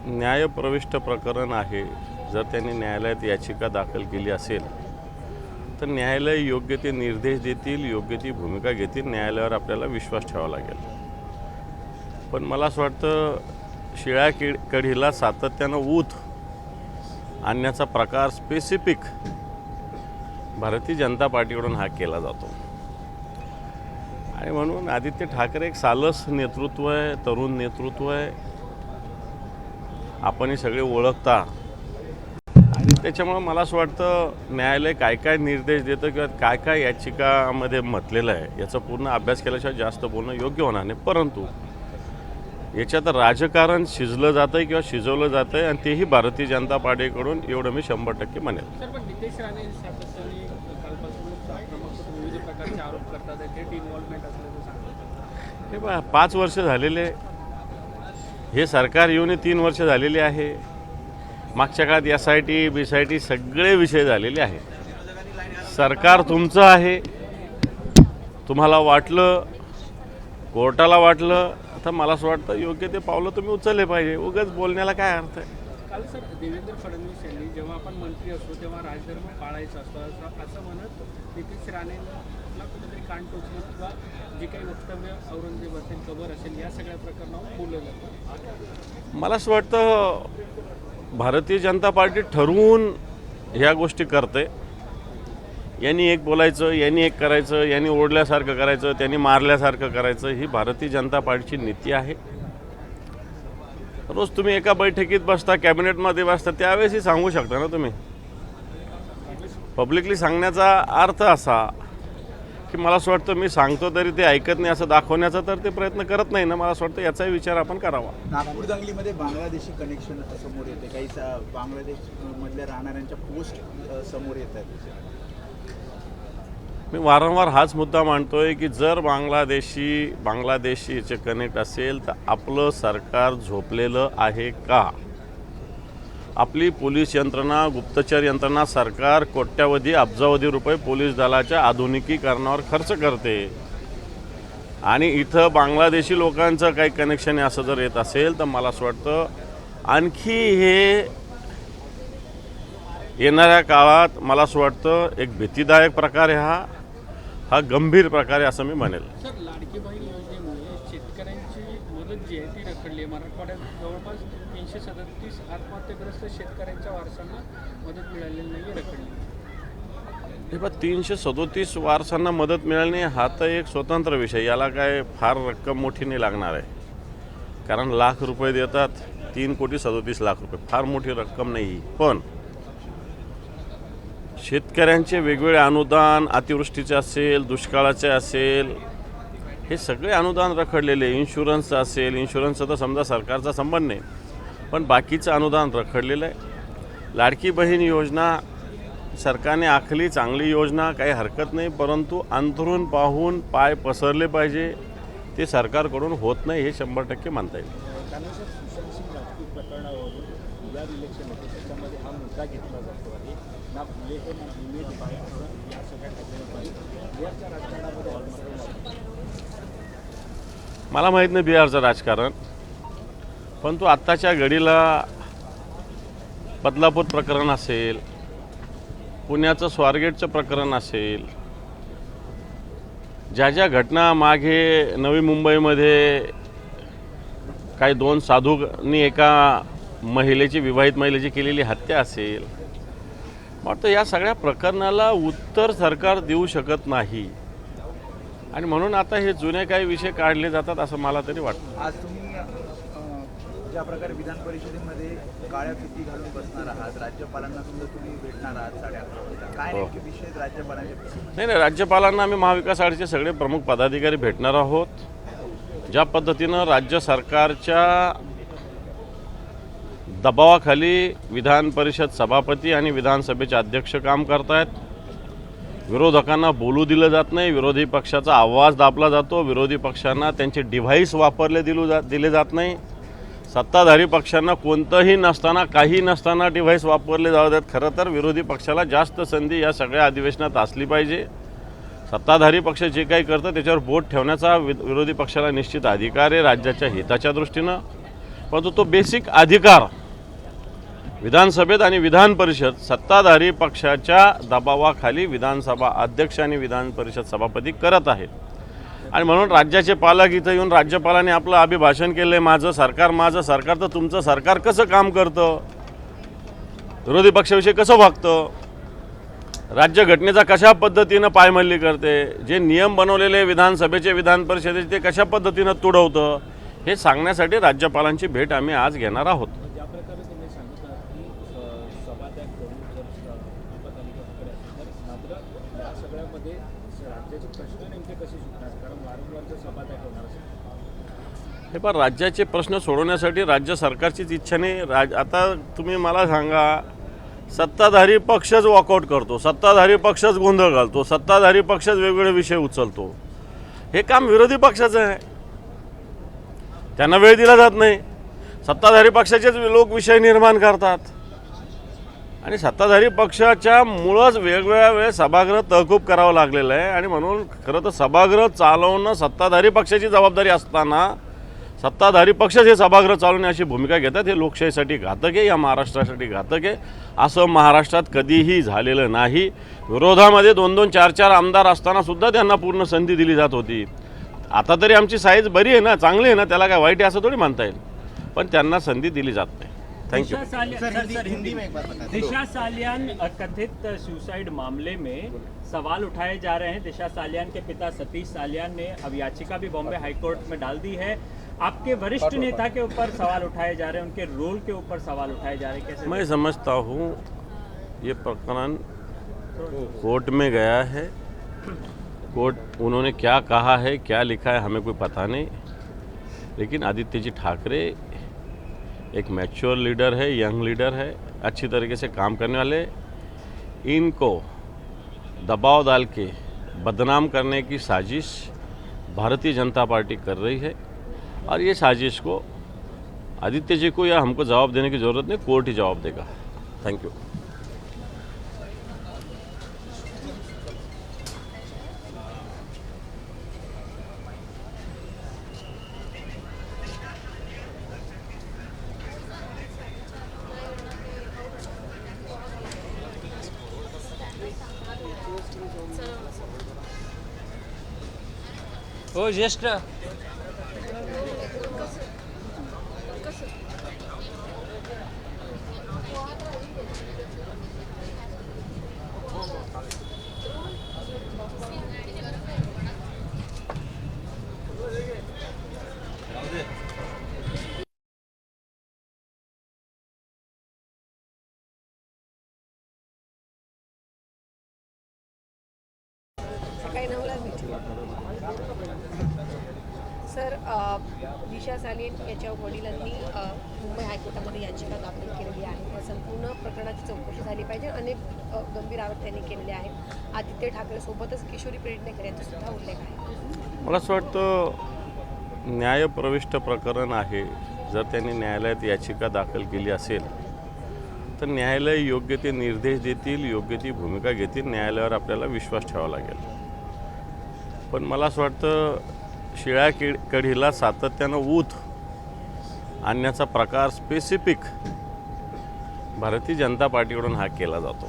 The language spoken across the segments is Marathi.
न्यायप्रविष्ट प्रकरण आहे. जर त्यांनी न्यायालयात याचिका दाखल केली असेल तर न्यायालय योग्य ते निर्देश देतील, योग्य ती भूमिका घेतील. न्यायालयावर आपल्याला विश्वास ठेवावा लागेल. पण मला असं वाटतं शिळ्या कढीला सातत्यानं ऊत आणण्याचा प्रकार स्पेसिफिक भारतीय जनता पार्टीकडून हा केला जातो. आणि म्हणून आदित्य ठाकरे एक सालस नेतृत्व आहे, तरुण नेतृत्व आहे. आपणही सगळे ओळखता. आणि त्याच्यामुळं मला असं वाटतं न्यायालय काय काय निर्देश देतं किंवा काय काय याचिकामध्ये म्हटलेलं आहे याचा पूर्ण अभ्यास केल्याशिवाय जास्त बोलणं योग्य होणार नाही. परंतु याच्यात राजकारण शिजलं जातं आहे किंवा शिजवलं जातं आहे आणि तेही भारतीय जनता पार्टीकडून एवढं मी 100% म्हणेल. सर, पण नितेश राणे सातत्याने कालपासून आक्रमक विविध प्रकारचे आरोप करतात, थेट इन्व्हॉल्वमेंट असल्याचं सांगतात. हे बघा 5 वर्ष झालेले, हे सरकार येऊन 3 वर्ष झालेली आहे. मागच्या काळात SIT BSIT सगळे विषय झालेले आहेत. सरकार तुमचं आहे. तुम्हाला वाटलं, कोर्टाला वाटलं, तर मला असं वाटतं योग्य ते पावलं तुम्ही उचलले पाहिजे. उगाच बोलण्याला काय अर्थ आहे. काल सर देवेंद्र फडणवीस यांनी जेव्हा आपण मंत्री असतो तेव्हा राजधर्म पाळायचा असतो असं म्हणत नितेश राणेंना कुठेतरी कान टोचलं किंवा जे काही वक्तव्य औरंगजेब असेल, कबर असेल, या सगळ्या प्रकरणावर बोललं जातं. मला असं वाटतं भारतीय जनता पार्टी ठरवून ह्या गोष्टी करते. यांनी एक बोलायचं, यांनी एक करायचं, यांनी ओढल्यासारखं करायचं, त्यांनी मारल्यासारखं करायचं, ही भारतीय जनता पार्टीची नीती आहे. रोज तुम्ही एका बैठकीत बसता, कॅबिनेटमध्ये बसता, त्यावेळेसही सांगू शकता ना तुम्ही. पब्लिकली सांगण्याचा अर्थ असा की मला असं वाटतं मी सांगतो तरी ते ऐकत नाही असं दाखवण्याचा तर ते प्रयत्न करत नाही ना. मला असं वाटतं याचाही विचार आपण करावा. नागपूर दंगलीमध्ये बांगलादेशी कनेक्शन समोर येते. काही बांगलादेशमधल्या राहणाऱ्यांच्या पोस्ट समोर येत आहेत. मी वारंवार हाच मुद्दा मांडतोय की जर बांगलादेशीचे कनेक्ट असेल तर आपलं सरकार झोपलेलं आहे का? आपली पोलीस यंत्रणा, गुप्तचर यंत्रणा, सरकार कोट्यावधी अब्जावधी रुपये पोलीस दलाच्या आधुनिकीकरणावर खर्च करते. आणि इथं बांगलादेशी लोकांचं काही कनेक्शन आहे असं जर येत असेल तर मला असं वाटतं आणखी हे येणाऱ्या काळात मला असं वाटतं एक भीतीदायक प्रकार आहे. हा गंभीर प्रकार आहे असं मी म्हणेल. सर, लाडकी बहीण योजनेमुळे शेतकऱ्यांची मदत जी आहे ती रखडली आहे. मराठवाड्यात जवळपास 337 आत्महत्याग्रस्त शेतकऱ्यांच्या वारसांना मदत मिळालेली नाही, रखडली. हे बघ 337 वारसांना मदत मिळाली नाही हा तर एक स्वतंत्र विषय. याला काय फार रक्कम मोठी नाही लागणार आहे. कारण लाख रुपये देतात, 3,37,00,000 फार मोठी रक्कम नाही. पण शेतकऱ्यांचे वेगवेगळे अनुदान, अतिवृष्टीचे असेल, दुष्काळाचे असेल, हे सगळे अनुदान रखडलेले. इन्शुरन्सचं असेल, इन्शुरन्सचा तर समजा सरकारचा संबंध नाही, पण बाकीचं अनुदान रखडलेलं आहे. लाडकी बहीण योजना सरकारने आखली, चांगली योजना, काही हरकत नाही. परंतु अंतरून पाहून पाय पसरले पाहिजे. ते सरकारकडून होत नाही हे 100% मानता येईल. कारण सर सुशांत राजपूत प्रकरणावरून या इलेक्शन होते त्याच्यामध्ये हा मुद्दा घेतला जातो आहे ना. फुले हे ना इमेज बाहेर असं या सगळ्या बिहारच्या राजकारणामध्ये मला माहीत नाही बिहारचं राजकारण, पण तो आत्ताच्या घडीला बदलापूर प्रकरण असेल, पुण्याचं स्वारगेटचं प्रकरण असेल, ज्या ज्या घटना मागे नवी मुंबईमध्ये काही 2 साधूंनी एका महिलेची, विवाहित महिलेची केलेली हत्या असेल, वाटतं या सगळ्या प्रकरणाला उत्तर सरकार देऊ शकत नाही. आणि म्हणून आता हे जुने काही विषय काढले जातात असं मला तरी वाटतं. आज तुम्ही ज्या प्रकारे विधान परिषदेमध्ये काळ्या फिती घालून बसणार आहात, राज्यपालांना सुद्धा तुम्ही भेटणार आहात 11:30 काय नेमके विषय राज्यपालांचे? नाही, राज्यपालांना आम्ही महाविकास आघाडीचे सगळे प्रमुख पदाधिकारी भेटणार आहोत. ज्या पद्धतीनं राज्य सरकारच्या दबावाखाली विधान परिषद सभापती आणि विधानसभेचे अध्यक्ष काम करतायत, विरोधकांना बोलू दिलं जात नाही, विरोधी पक्षाचा आवाज दाबला जातो, विरोधी पक्षांना त्यांचे डिव्हाइस वापरले दिले जात नाही, सत्ताधारी पक्षांना कोणतंही नसताना, काही नसताना डिव्हाइस वापरले जातात. खरं तर विरोधी पक्षाला जास्त संधी या सगळ्या अधिवेशनात असली पाहिजे. सत्ताधारी पक्ष जे काही करतं त्याच्यावर बोट ठेवण्याचा विरोधी पक्षाला निश्चित अधिकार आहे राज्याच्या हिताच्या दृष्टीनं. परंतु तो बेसिक अधिकार विधानसभेत आणि विधान परिषद सत्ताधारी पक्षाच्या दबावाखाली विधानसभा अध्यक्ष आणि विधान परिषद सभापती करत आहेत. आणि म्हणून राज्याचे पालक इथं येऊन राज्यपालांनी आपलं अभिभाषण केलं, माझं सरकार, तर तुमचं सरकार कसं काम करतं, विरोधी पक्षाविषयी कसं वागतं, राज्यघटनेचा कशा पद्धतीनं पायमल्ली करते, जे नियम बनवलेले विधानसभेचे विधान परिषदेचे ते कशा पद्धतीनं तुडवतं, हे सांगण्यासाठी राज्यपालांची भेट आम्ही आज घेणार आहोत. ज्या प्रकारे तुम्ही सांगितलं की सभात्याग करून जर महापालिकेकडे असेल तर मात्र या सगळ्यामध्ये राज्याचे प्रश्न नेमके कसे सुटणार, कारण वारंवार जर सभात्याग होणार असेल. हे पण राज्याचे प्रश्न सोडवण्यासाठी राज्य सरकारचीच इच्छा नाही. आता तुम्ही मला सांगा, सत्ताधारी पक्षच वॉकआउट करतो, सत्ताधारी पक्षच गोंधळ घालतो, सत्ताधारी पक्षच वेगवेगळे विषय उचलतो, हे काम विरोधी पक्षाचं आहे. त्यांना वेळ दिला जात नाही. सत्ताधारी पक्षाचेच लोक विषय निर्माण करतात आणि सत्ताधारी पक्षाच्या मुळंच वेगवेगळ्या वेळेस सभागृह तहकूब करावं लागलेलं आहे. आणि म्हणून खरं तर सभागृह चालवणं सत्ताधारी पक्षाची जबाबदारी असताना सत्ताधारी पक्षच हे सभागृह चालवण्याची भूमिका घेतात. हे लोकशाहीसाठी घातक आहे, या महाराष्ट्रासाठी घातक आहे. असं महाराष्ट्रात कधीही झालेलं नाही. विरोधामध्ये 2-2, 4-4 आमदार असताना सुद्धा त्यांना पूर्ण संधी दिली जात होती. आता तरी आमची साईज बरी आहे ना, चांगली आहे ना, त्याला काय वाईट आहे असं थोडी मानता येईल, पण त्यांना संधी दिली जात नाही. Thank you. दिशा सालियान कथित सुसाइड मामले में सवाल उठाए जा रहे हैं. दिशा सालियान के पिता सतीश सालियान ने अब याचिका भी बॉम्बे हाई कोर्ट में डाल दी है. आपके वरिष्ठ नेता के ऊपर सवाल उठाए जा रहे हैं, उनके रोल के ऊपर सवाल उठाए जा रहे हैं, कैसे? मैं समझता हूँ ये प्रकरण कोर्ट में गया है. कोर्ट उन्होंने क्या कहा है, क्या लिखा है, हमें कोई पता नहीं. लेकिन आदित्य जी ठाकरे एक मैच्योर लीडर है, यंग लीडर है, अच्छी तरीके से काम करने वाले. इनको दबाव डाल के बदनाम करने की साजिश भारतीय जनता पार्टी कर रही है. और ये साजिश को आदित्य जी को या हमको जवाब देने की ज़रूरत नहीं, कोर्ट ही जवाब देगा. Thank you. हो ज्येष्ठ सर, दिशा सालियन याच्या वडिलांनी मुंबई हायकोर्टामध्ये याचिका दाखल केलेली आहे. या संपूर्ण प्रकरणाची चौकशी झाली पाहिजे. अनेक गंभीर आरोप त्यांनी केलेले आहेत. आदित्य ठाकरे सोबतच किशोरी पेडणेकर यांचा सुद्धा उल्लेख आहे. मला असं वाटतं न्यायप्रविष्ट प्रकरण आहे. जर त्यांनी न्यायालयात याचिका दाखल केली असेल तर न्यायालय योग्य ते निर्देश देतील, योग्य ती भूमिका घेतील. न्यायालयावर आपल्याला विश्वास ठेवावा लागेल. पण मला असं वाटतं शिळ्या कढीला सातत्यानं ऊत आणण्याचा प्रकार स्पेसिफिक भारतीय जनता पार्टीकडून हा केला जातो.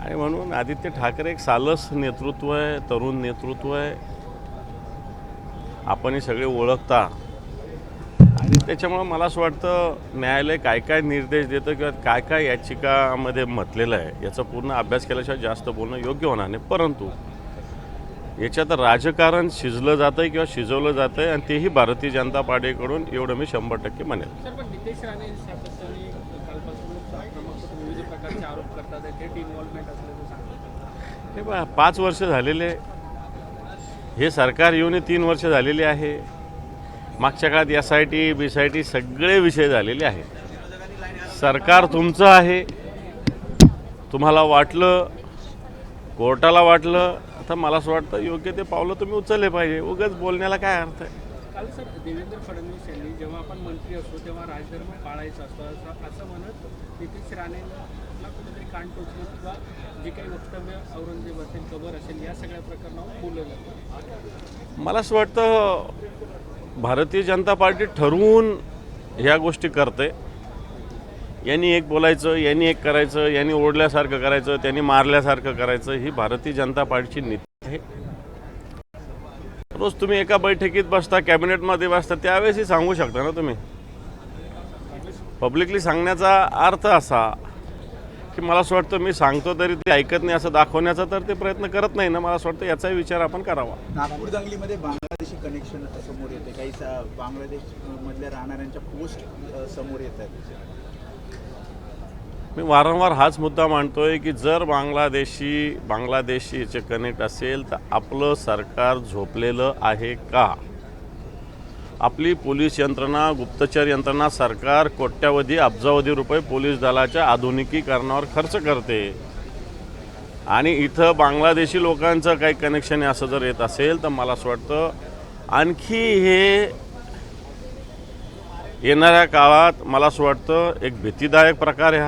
आणि म्हणून आदित्य ठाकरे एक सालस नेतृत्व आहे, तरुण नेतृत्व आहे, आपणही सगळे ओळखता. आणि त्याच्यामुळं मला असं वाटतं न्यायालय काय काय निर्देश देतं किंवा काय काय याचिकामध्ये म्हटलेलं आहे याचा पूर्ण अभ्यास केल्याशिवाय जास्त बोलणं योग्य होणार नाही. परंतु याच्यात राजकारण शिजलं जातं आहे किंवा शिजवलं जातं आहे, आणि तेही भारतीय जनता पार्टीकडून एवढं मी 100% म्हणेल. सर, पण नितेश राणे सातत्याने कालपासून विविध प्रकारचे आरोप करतात, थेट इन्व्हॉल्वमेंट असल्याचं सांगतात. हे बघा, 5 वर्ष झालेले, हे सरकार येऊन 3 वर्ष झालेली आहे. मागच्या काळात SIT BSIT सगळे विषय झालेले आहेत. सरकार तुमचं आहे, तुम्हाला वाटलं, कोर्टाला वाटलं, आता मला असं वाटतं योग्य ते पावलं तुम्ही उचलले पाहिजे. उगाच बोलण्याला काय अर्थ आहे? काल सर देवेंद्र फडणवीस यांनी जेव्हा आपण मंत्री असतो तेव्हा राजधर्म पाळायचा असतो असं म्हणत नितेश राणेंना कुठेतरी कान टोचलं किंवा जे काही वक्तव्य औरंगजेब असेल, कबर असेल, या सगळ्या प्रकरणावर बोललं जातं. मला असं वाटतं भारतीय जनता पार्टी ठरवून ह्या गोष्टी करते. यांनी एक बोलायचं, यांनी एक करायचं, यांनी ओढल्यासारखं करायचं, त्यांनी मारल्यासारखं करायचं, ही भारतीय जनता पार्टीची नीती आहे. रोज तुम्ही एका बैठकीत बसता, कॅबिनेटमध्ये बसता, त्यावेळेसही सांगू शकता ना तुम्ही. पब्लिकली सांगण्याचा अर्थ असा की मला असं वाटतं मी सांगतो तरी ते ऐकत नाही असं दाखवण्याचा तर ते प्रयत्न करत नाही ना. मला असं वाटतं याचाही विचार आपण करावा. नागपूर दंगलीमध्ये बांगलादेशी कनेक्शन समोर येते, काही बांगलादेश मधल्या राहणाऱ्यांच्या पोस्ट समोर येत आहेत. मी वारंवार हाच मुद्दा मांडतोय की जर बांगलादेशीचे कनेक्ट असेल तर आपलं सरकार झोपलेलं आहे का? आपली पोलीस यंत्रणा, गुप्तचर यंत्रणा, सरकार कोट्यावधी अब्जावधी रुपये पोलीस दलाच्या आधुनिकीकरणावर खर्च करते आणि इथं बांगलादेशी लोकांचं काही कनेक्शन आहे असं जर येत असेल तर मला असं वाटतं आणखी हे येणाऱ्या काळात मला असं वाटतं एक भीतीदायक प्रकार आहे.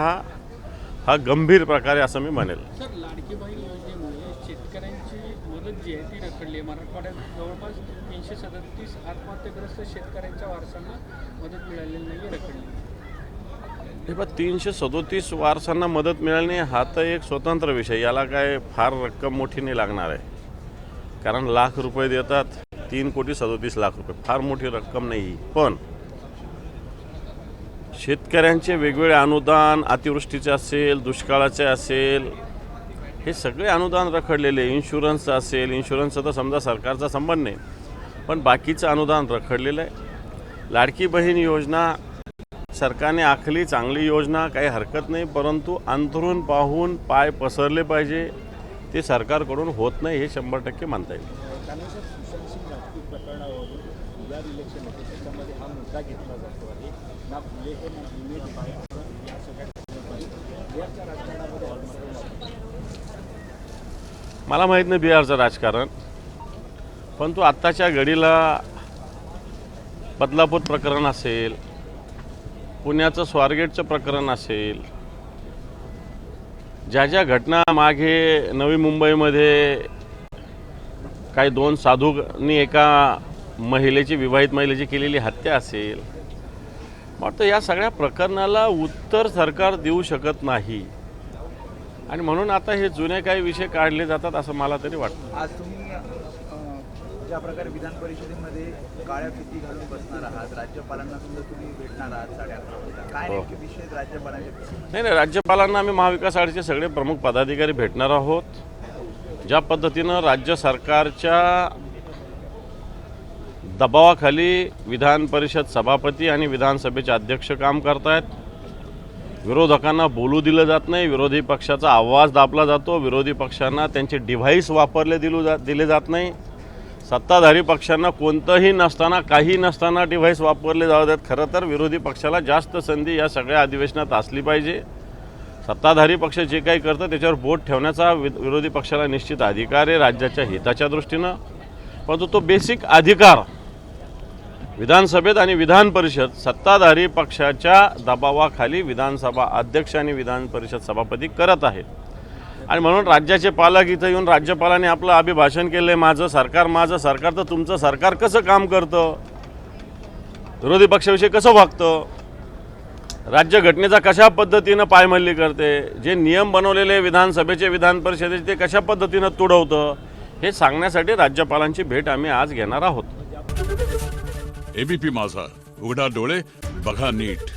हा गंभीर प्रकार आहे असं मी म्हणेल. सर, लाडकी बहीण योजनेमुळे शेतकऱ्यांची मदत जी आहे ती रखडली आहे. मराठवाड्यात जवळपास 337 आत्महत्याग्रस्त शेतकऱ्यांच्या वारसांना मदत मिळालेली नाही, रखडली. हे बघ, 337 वारसांना मदत मिळाली नाही हा तर एक स्वतंत्र विषय. याला काय फार रक्कम मोठी नाही लागणार आहे, कारण लाख रुपये देतात. 3,37,00,000 फार मोठी रक्कम नाही. पण शेतकऱ्यांचे वेगवेगळे अनुदान, अतिवृष्टीचे असेल, दुष्काळाचे असेल, हे सगळे अनुदान रखडलेले. इन्शुरन्सचं असेल, इन्शुरन्सचा तर समजा सरकारचा संबंध नाही, पण बाकीचं अनुदान रखडलेलं आहे. लाडकी बहीण योजना सरकारने आखली, चांगली योजना, काही हरकत नाही, परंतु अंतरून पाहून पाय पसरले पाहिजे. ते सरकारकडून होत नाही हे 100% मानता येईल. कारण सर, सुशांत सिंग राजपूत प्रकरणावरून बिहार इलेक्शन होते, त्याच्यामध्ये हा मुद्दा घेतला जातो आहे. ना फुले हे ना इमेज बाहेर या सगळ्या बिहारच्या राजकारणामध्ये मला माहीत नाही बिहारचं राजकारण, पण तो आत्ताच्या घडीला बदलापूर प्रकरण असेल, पुण्याचं स्वारगेटचं प्रकरण असेल, ज्या ज्या घटना मागे नवी मुंबईमध्ये काही 2 साधूंनी एका महिलेची, विवाहित महिलेची केलेली हत्या असेल, वाटतं या सगळ्या प्रकरणाला उत्तर सरकार देऊ शकत नाही आणि म्हणून आता हे जुने काही विषय काढले जातात असं मला तरी वाटतं. आज तुम्ही ज्या प्रकारे विधान परिषदेमध्ये काळ्या फिती घालून बसणार आहात, राज्यपालांना सुद्धा तुम्ही भेटणार आहात 11:30 काय नेमके विषय आहेत राज्यपालांचे? नाही, राज्यपालांना आम्ही महाविकास आघाडीचे सगळे प्रमुख पदाधिकारी भेटणार आहोत. ज्या पद्धतीनं राज्य सरकारच्या दबावाखाली विधान परिषद सभापती आणि विधानसभेचे अध्यक्ष काम करतायत, विरोधकांना बोलू दिलं जात नाही, विरोधी पक्षाचा आवाज दाबला जातो, विरोधी पक्षांना त्यांचे डिव्हाइस वापरले दिले जात नाही, सत्ताधारी पक्षांना कोणतंही नसताना, काही नसताना डिव्हाइस वापरले जातात. खरं तर विरोधी पक्षाला जास्त संधी या सगळ्या अधिवेशनात असली पाहिजे. सत्ताधारी पक्ष जे काही करतं त्याच्यावर बोट ठेवण्याचा विरोधी पक्षाला निश्चित अधिकार आहे राज्याच्या हिताच्या दृष्टीनं, परंतु तो बेसिक अधिकार विधानसभेत आणि विधान परिषद सत्ताधारी पक्षाच्या दबावाखाली विधानसभा अध्यक्ष आणि विधान परिषद सभापती करत आहेत. आणि म्हणून राज्याचे पालक इथं येऊन राज्यपालांनी आपलं अभिभाषण केलं, माझं सरकार, तर तुमचं सरकार कसं काम करतं, विरोधी पक्षाविषयी कसं वागतं, राज्यघटनेचा कशा पद्धतीनं पायमल्ली करते, जे नियम बनवलेले विधानसभेचे, विधान परिषदेचे ते कशा पद्धतीनं तुडवतं, हे सांगण्यासाठी राज्यपालांची भेट आम्ही आज घेणार आहोत. एबीपी माझा, उघडा डोळे बघा नीट.